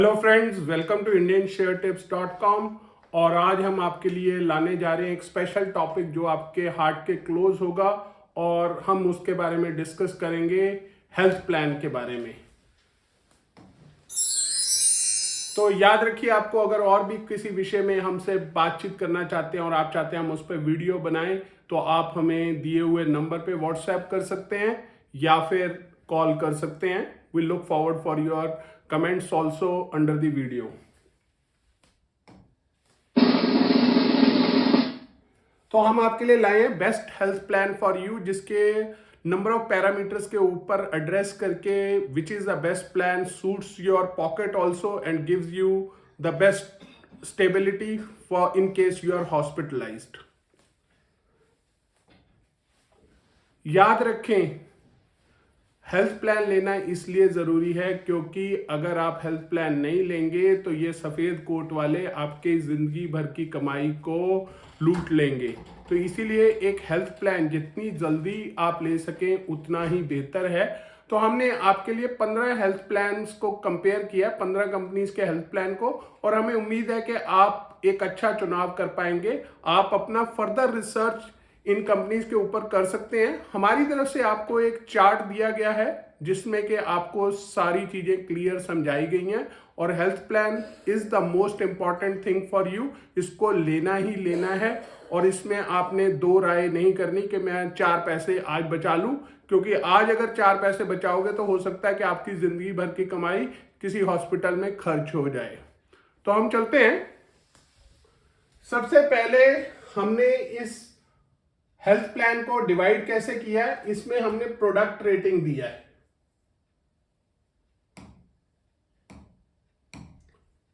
Hello friends, welcome to indiansharetips.com। और आज हम आपके लिए लाने जा रहे हैं एक स्पेशल टॉपिक जो आपके हार्ट के क्लोज होगा और हम उसके बारे में डिस्कस करेंगे, हेल्थ प्लान के बारे में। तो याद रखिए, आपको अगर और भी किसी विषय में हमसे बातचीत करना चाहते हैं और आप चाहते हैं हम उस पर वीडियो बनाएं तो आप हमें दिए हुए नंबर पे व्हाट्सएप कर सकते हैं या फिर कॉल कर सकते हैं। We look forward for your comments also under the video. तो हम आपके लिए लाए हैं best health plan for you, जिसके नंबर ऑफ पैरामीटर्स के ऊपर एड्रेस करके which is the best plan suits your pocket also and gives you the best stability for in case you are hospitalised. याद रखें, हेल्थ प्लान लेना इसलिए ज़रूरी है क्योंकि अगर आप हेल्थ प्लान नहीं लेंगे तो ये सफ़ेद कोट वाले आपके ज़िंदगी भर की कमाई को लूट लेंगे। तो इसीलिए एक हेल्थ प्लान जितनी जल्दी आप ले सकें उतना ही बेहतर है। तो हमने आपके लिए 15 हेल्थ प्लान्स को कंपेयर किया, 15 कंपनीज के हेल्थ प्लान को, और हमें उम्मीद है कि आप एक अच्छा चुनाव कर पाएंगे। आप अपना फर्दर रिसर्च इन कंपनीज के ऊपर कर सकते हैं। हमारी तरफ से आपको एक चार्ट दिया गया है जिसमें कि आपको सारी चीजें क्लियर समझाई गई हैं, और health plan is the most important thing for you. इसको लेना ही लेना है और इसमें आपने दो राय नहीं करनी कि मैं 4 पैसे आज बचा लूं, क्योंकि आज अगर 4 पैसे बचाओगे तो हो सकता है कि आपकी जिंदगी भर की कमाई किसी हॉस्पिटल में खर्च हो जाए। तो हम चलते हैं। सबसे पहले हमने इस हेल्थ प्लान को डिवाइड कैसे किया है, इसमें हमने प्रोडक्ट रेटिंग दिया है।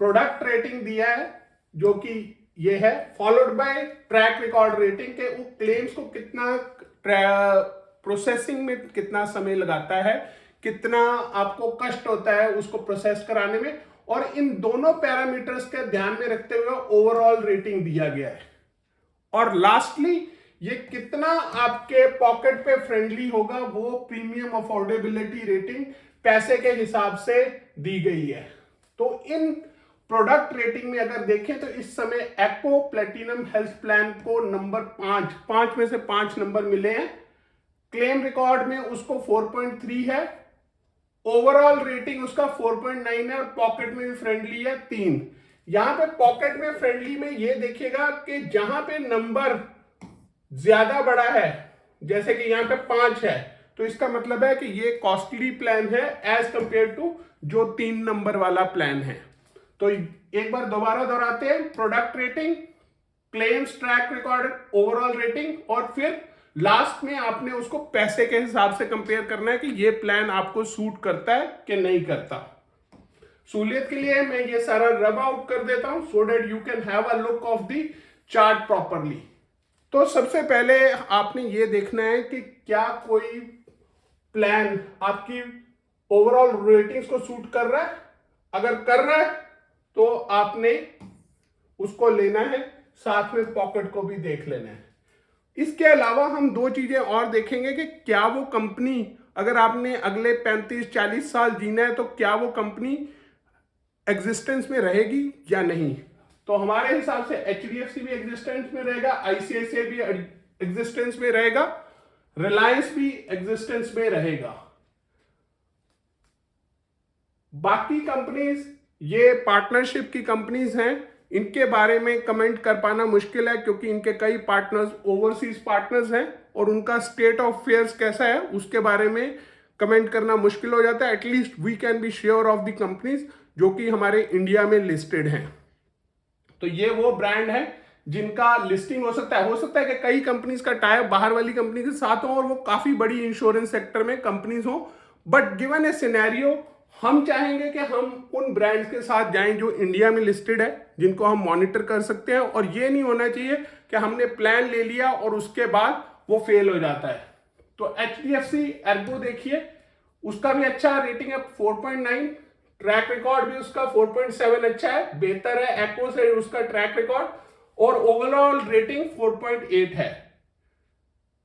प्रोडक्ट रेटिंग दिया है जो कि ये है, followed by track record rating के वो क्लेम्स को कितना प्रोसेसिंग में कितना समय लगाता है, कितना आपको कष्ट होता है उसको प्रोसेस कराने में, और इन दोनों पैरामीटर्स के ध्यान में रखते हुए ओवरऑल रेटिंग दिया गया है। और लास्टली ये कितना आपके पॉकेट पे फ्रेंडली होगा, वो प्रीमियम अफोर्डेबिलिटी रेटिंग पैसे के हिसाब से दी गई है। तो इन प्रोडक्ट रेटिंग में अगर देखें तो इस समय एक्को प्लेटिनम हेल्थ प्लान को नंबर 5 में से 5 नंबर मिले हैं। क्लेम रिकॉर्ड में उसको 4.3 है, ओवरऑल रेटिंग उसका 4.9 है, और पॉकेट में भी फ्रेंडली है 3। यहां पे पॉकेट में फ्रेंडली में ये देखिएगा कि जहां पे नंबर ज्यादा बड़ा है, जैसे कि यहां पे 5 है, तो इसका मतलब है कि ये कॉस्टली प्लान है एज कंपेयर टू जो 3 नंबर वाला प्लान है। तो एक बार दोबारा दोहराते हैं, product rating, claims track record, overall rating, और फिर लास्ट में आपने उसको पैसे के हिसाब से कंपेयर करना है कि ये प्लान आपको सूट करता है कि नहीं करता। सहूलियत के लिए मैं ये सारा रब आउट कर देता हूं सो that you can have a look of the chart properly. तो सबसे पहले आपने ये देखना है कि क्या कोई प्लान आपकी ओवरऑल रेटिंग्स को सूट कर रहा है। अगर कर रहा है तो आपने उसको लेना है, साथ में पॉकेट को भी देख लेना है। इसके अलावा हम 2 चीजें और देखेंगे कि क्या वो कंपनी, अगर आपने अगले 35-40 साल जीना है तो क्या वो कंपनी एग्जिस्टेंस में रहेगी या नहीं। तो हमारे हिसाब से HDFC भी एग्जिस्टेंस में रहेगा, ICICI भी एग्जिस्टेंस में रहेगा, रिलायंस भी एग्जिस्टेंस में रहेगा। बाकी कंपनीज ये पार्टनरशिप की कंपनीज हैं, इनके बारे में कमेंट कर पाना मुश्किल है क्योंकि इनके कई पार्टनर्स ओवरसीज पार्टनर्स हैं और उनका स्टेट ऑफ अफेयर्स कैसा है उसके बारे में कमेंट करना मुश्किल हो जाता है। At least we can be sure of the companies जो कि हमारे इंडिया में लिस्टेड हैं। तो ये वो ब्रांड है जिनका लिस्टिंग हो सकता है कि कई कंपनीज का टाई बाहर वाली कंपनी के साथ हो और वो काफी बड़ी इंश्योरेंस सेक्टर में कंपनीज हो। बट गिवन ए सिनेरियो, हम चाहेंगे कि हम उन ब्रांड्स के साथ जाएं जो इंडिया में लिस्टेड है, जिनको हम मॉनिटर कर सकते हैं, और ये नहीं होना चाहिए कि हमने प्लान ले लिया और उसके बाद वो फेल हो जाता है। तो HDFC एर्गो देखिए, उसका भी अच्छा रेटिंग है 4.9, ट्रैक रिकॉर्ड भी उसका 4.7 अच्छा है, बेहतर है एक्को से उसका ट्रैक रिकॉर्ड, और ओवरऑल रेटिंग 4.8 है,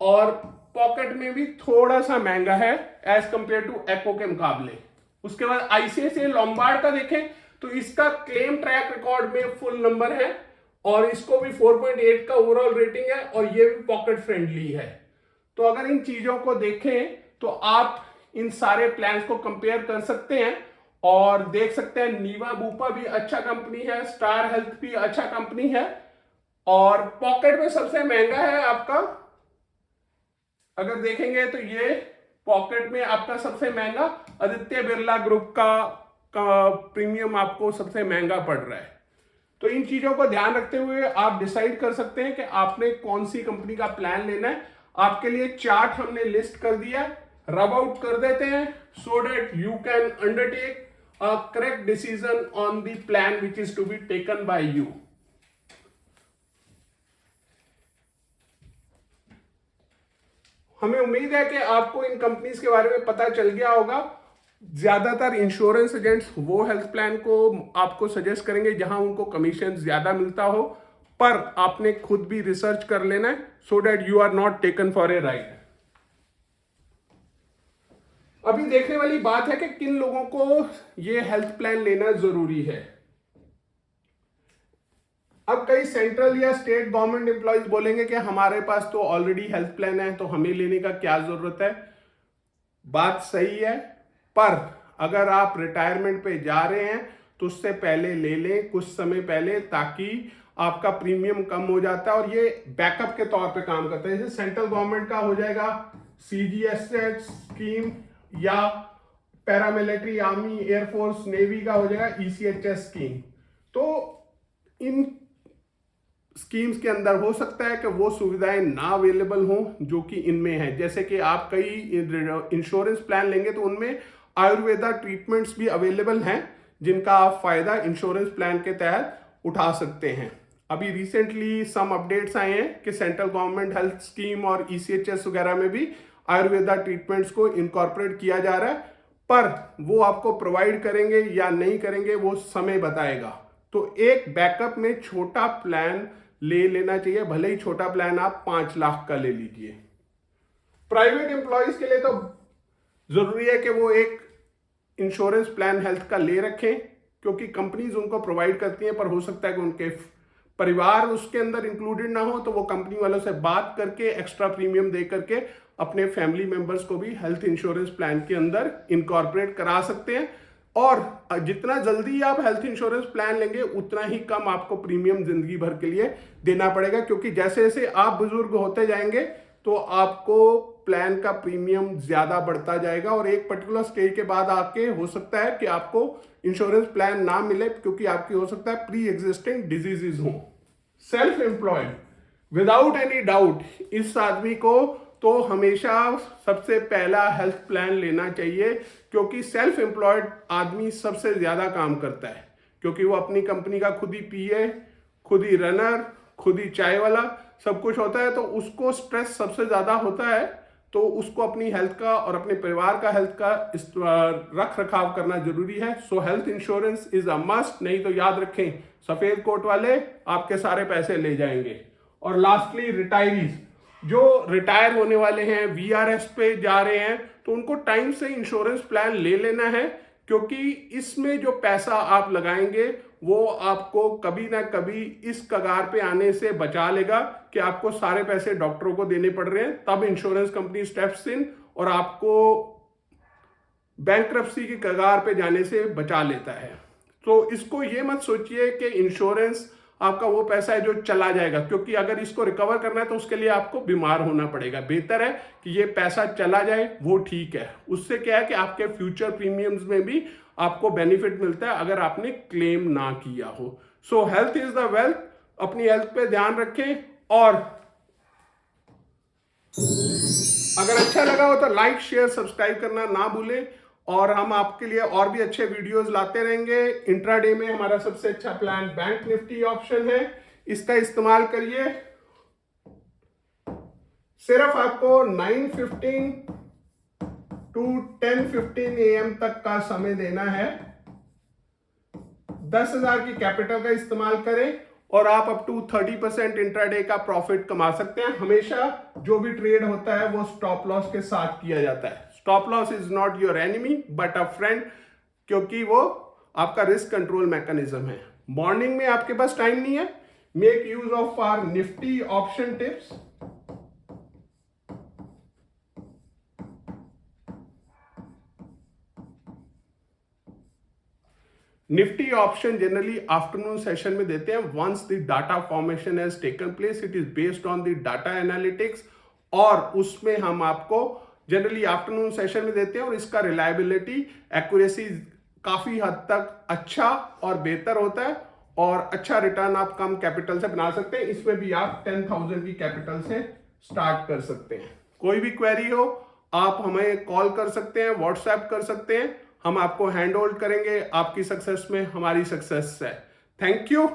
और पॉकेट में भी थोड़ा सा महंगा है एज कंपेयर टू एक्को के मुकाबले। उसके बाद ICICI लोम्बार्ड का देखें तो इसका क्लेम ट्रैक रिकॉर्ड में फुल नंबर है और इसको भी 4.8 का ओवरऑल रेटिंग है और ये भी पॉकेट फ्रेंडली है। तो अगर इन चीजों को देखें तो आप इन सारे प्लान्स को कंपेयर कर सकते हैं और देख सकते हैं नीवा बूपा भी अच्छा कंपनी है, स्टार हेल्थ भी अच्छा कंपनी है और पॉकेट में सबसे महंगा है आपका, अगर देखेंगे तो ये पॉकेट में आपका सबसे महंगा आदित्य बिरला ग्रुप का प्रीमियम आपको सबसे महंगा पड़ रहा है। तो इन चीजों को ध्यान रखते हुए आप डिसाइड कर सकते हैं कि आपने कौन सी कंपनी का प्लान लेना है। आपके लिए चार्ट हमने लिस्ट कर दिया, रब आउट कर देते हैं so that you can undertake a correct decision on the plan which is to be taken by you. हमें उम्मीद है कि आपको इन कंपनीज के बारे में पता चल गया होगा। ज्यादातर इंश्योरेंस एजेंट्स वो हेल्थ प्लान को आपको सजेस्ट करेंगे जहां उनको कमीशन ज्यादा मिलता हो, पर आपने खुद भी रिसर्च कर लेना है so that you are not taken for a ride. अभी देखने वाली बात है कि किन लोगों को ये हेल्थ प्लान लेना जरूरी है। अब कई सेंट्रल या स्टेट गवर्नमेंट एम्प्लॉयज बोलेंगे कि हमारे पास तो ऑलरेडी हेल्थ प्लान है तो हमें लेने का क्या जरूरत है। बात सही है, पर अगर आप रिटायरमेंट पे जा रहे हैं तो उससे पहले ले लें कुछ समय पहले, ताकि आपका प्रीमियम कम हो जाता है और ये बैकअप के तौर पे काम करता है। जैसे सेंट्रल गवर्नमेंट का हो जाएगा CGHS स्कीम या पैरामिलिट्री आर्मी एयरफोर्स नेवी का हो जाएगा ECHS स्कीम। तो इन स्कीम्स के अंदर हो सकता है कि वो सुविधाएं ना अवेलेबल हों जो कि इनमें है। जैसे कि आप कई इंश्योरेंस प्लान लेंगे तो उनमें आयुर्वेदा ट्रीटमेंट्स भी अवेलेबल हैं जिनका आप फायदा इंश्योरेंस प्लान के तहत उठा सकते हैं। अभी रिसेंटली सम अपडेट्स आए हैं कि सेंट्रल गवर्नमेंट हेल्थ स्कीम और ECHS वगैरह में भी आयुर्वेदा ट्रीटमेंट्स को इनकॉर्पोरेट किया जा रहा है, पर वो आपको प्रोवाइड करेंगे या नहीं करेंगे वो समय बताएगा। तो एक बैकअप में छोटा प्लान ले लेना चाहिए, भले ही छोटा प्लान आप 5 लाख का ले लीजिए। प्राइवेट एम्प्लॉयज के लिए तो जरूरी है कि वो एक इंश्योरेंस प्लान हेल्थ का ले रखें, क्योंकि कंपनीज उनको प्रोवाइड करती हैं, पर हो सकता है कि उनके परिवार उसके अंदर इंक्लूडेड ना हो, तो वो कंपनी वालों से बात करके एक्स्ट्रा प्रीमियम दे करके अपने फैमिली मेंबर्स को भी हेल्थ इंश्योरेंस प्लान के अंदर इनकॉर्पोरेट करा सकते हैं। और जितना जल्दी आप हेल्थ इंश्योरेंस प्लान लेंगे उतना ही कम आपको प्रीमियम जिंदगी भर के लिए देना पड़ेगा, क्योंकि जैसे जैसे आप बुजुर्ग होते जाएंगे तो आपको प्लान का प्रीमियम ज्यादा बढ़ता जाएगा और एक पर्टिकुलर स्टेज के बाद आके हो सकता है कि आपको इंश्योरेंस प्लान ना मिले, क्योंकि आपकी हो सकता है प्री एग्जिस्टिंग डिजीजेज हो। Self employed, without any doubt इस आदमी को तो हमेशा सबसे पहला हेल्थ प्लान लेना चाहिए, क्योंकि सेल्फ एम्प्लॉयड आदमी सबसे ज्यादा काम करता है, क्योंकि वो अपनी कंपनी का खुद ही PA, खुद ही रनर, खुद ही चाय वाला सब कुछ होता है, तो उसको स्ट्रेस सबसे ज्यादा होता है। तो उसको अपनी हेल्थ का और अपने परिवार का हेल्थ का रख रखाव करना जरूरी है। सो health insurance is a must, नहीं तो याद रखें सफेद कोट वाले आपके सारे पैसे ले जाएंगे। और लास्टली रिटायरीज, जो रिटायर होने वाले हैं, VRS पे जा रहे हैं, तो उनको टाइम से इंश्योरेंस प्लान ले लेना है, क्योंकि इसमें जो पैसा आप लगाएंगे वो आपको कभी ना कभी इस कगार पे आने से बचा लेगा कि आपको सारे पैसे डॉक्टरों को देने पड़ रहे हैं। तब इंश्योरेंस कंपनी स्टेप्स इन और आपको बैंकरप्सी की कगार पे जाने से बचा लेता है। तो इसको ये मत सोचिए कि इंश्योरेंस आपका वो पैसा है जो चला जाएगा, क्योंकि अगर इसको रिकवर करना है तो उसके लिए आपको बीमार होना पड़ेगा। बेहतर है कि ये पैसा चला जाए, वो ठीक है। उससे क्या है कि आपके फ्यूचर प्रीमियम्स में भी आपको बेनिफिट मिलता है अगर आपने क्लेम ना किया हो। सो हेल्थ इज द वेल्थ, अपनी हेल्थ पे ध्यान रखें। और अगर अच्छा लगा हो तो लाइक, शेयर, सब्सक्राइब करना ना भूलें। और हम आपके लिए और भी अच्छे वीडियोस लाते रहेंगे। इंट्राडे में हमारा सबसे अच्छा प्लान बैंक निफ्टी ऑप्शन है, इसका इस्तेमाल करिए। सिर्फ आपको 9:15 to 10:15 AM तक का समय देना है। 10,000 की कैपिटल का इस्तेमाल करें और आप अप टू 30% इंट्राडे का प्रॉफिट कमा सकते हैं। हमेशा जो भी ट्रेड होता है वो स्टॉप लॉस के साथ किया जाता है। Stop loss is not your enemy but a friend, क्योंकि वो आपका रिस्क कंट्रोल मैकेनिज्म है। मॉर्निंग में आपके पास टाइम नहीं है, make use of our Nifty option tips. Nifty option generally afternoon session में देते हैं। Once the data formation has taken place, it is based on the data analytics, और उसमें हम आपको जनरली आफ्टरनून सेशन में देते हैं, और इसका रिलायबिलिटी, एक्यूरेसी काफी हद तक अच्छा और बेहतर होता है, और अच्छा रिटर्न आप कम कैपिटल से बना सकते हैं। इसमें भी आप 10,000 की कैपिटल से स्टार्ट कर सकते हैं। कोई भी क्वेरी हो आप हमें कॉल कर सकते हैं, व्हाट्सएप कर सकते हैं, हम आपको हैंड होल्ड करेंगे। आपकी सक्सेस में हमारी सक्सेस है। Thank you.